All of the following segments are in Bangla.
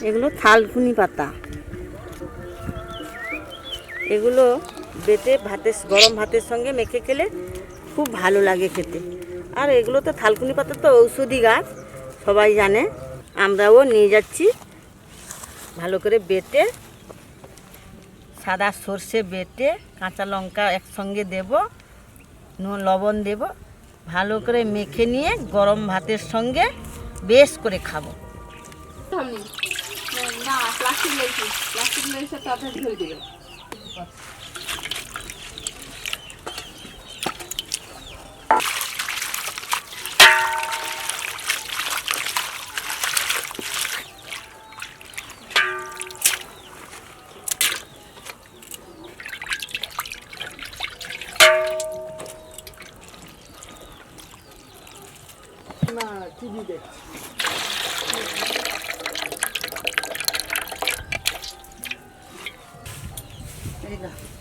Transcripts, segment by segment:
এগুলো থালকুনি পাতা, এগুলো বেটে গরম ভাতের সঙ্গে মেখে খেলে খুব ভালো লাগে খেতে। আর এগুলো তো থালকুনি পাতা তো ঔষধি গাছ, সবাই জানে। আমরাও নিয়ে যাচ্ছি। ভালো করে বেটে, সাদা সর্ষে বেটে, কাঁচা লঙ্কা একসঙ্গে দেব, নুন লবণ দেব, ভালো করে মেখে নিয়ে গরম ভাতের সঙ্গে বেশ করে খাবো। না প্লাস্টিক লেগেছে তাদের ধরে দিল। না টিভি দেখছি।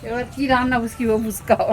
এবার কি রান্না বুঝকিব বুঝকাও।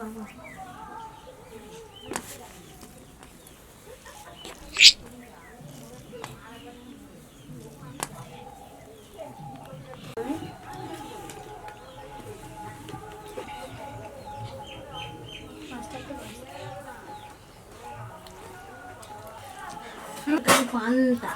বাবা পান্তা